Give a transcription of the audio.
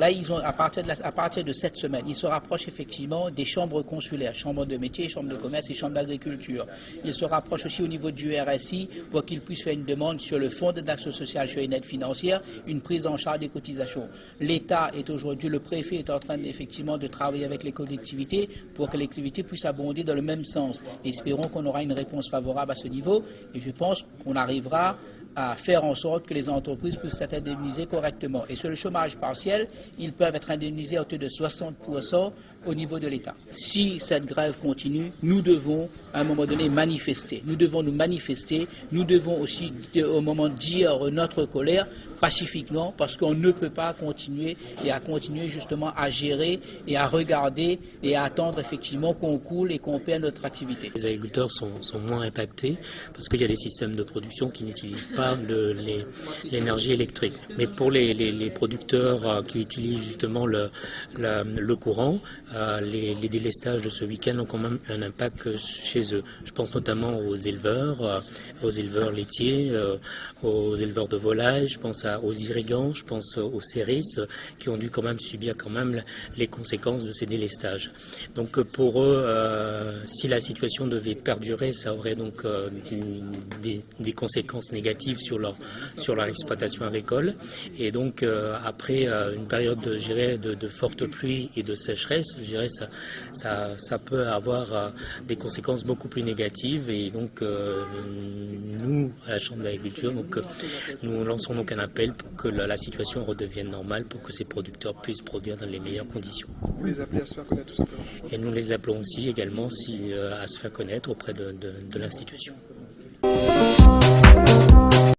Là, à partir de cette semaine, ils se rapprochent effectivement des chambres consulaires, chambres de métier, chambres de commerce et chambres d'agriculture. Ils se rapprochent aussi au niveau du RSI pour qu'ils puissent faire une demande sur le fonds d'action sociale sur une aide financière, une prise en charge des cotisations. L'État est aujourd'hui, le préfet est en train effectivement de travailler avec les collectivités pour que les collectivités puissent abonder dans le même sens. Espérons qu'on aura une réponse favorable à ce niveau et je pense qu'on arrivera à faire en sorte que les entreprises puissent être indemnisées correctement. Et sur le chômage partiel, ils peuvent être indemnisés à hauteur de 60% au niveau de l'État. Si cette grève continue, nous devons à un moment donné manifester. Nous devons nous manifester, nous devons aussi au moment dire notre colère pacifiquement parce qu'on ne peut pas continuer et à continuer justement à gérer et à regarder et à attendre effectivement qu'on coule et qu'on perd notre activité. Les agriculteurs sont moins impactés parce qu'il y a des systèmes de production qui n'utilisent pas l'énergie électrique. Mais pour les producteurs qui utilisent justement le courant, les délestages de ce week-end ont quand même un impact chez eux. Je pense notamment aux éleveurs laitiers, aux éleveurs de volailles, je pense aux irrigants, je pense aux cérisses qui ont dû quand même subir les conséquences de ces délestages. Donc pour eux, si la situation devait perdurer, ça aurait donc des conséquences négatives sur leur exploitation agricole. Et donc après une période de forte pluie et de sécheresse, je dirais ça peut avoir des conséquences beaucoup plus négatives. Et donc nous, à la Chambre d'agriculture, nous lançons donc un appel pour que la situation redevienne normale, pour que ces producteurs puissent produire dans les meilleures conditions. Vous les appelez à se faire connaître tout simplement. Et nous les appelons aussi également à se faire connaître auprès de l'institution.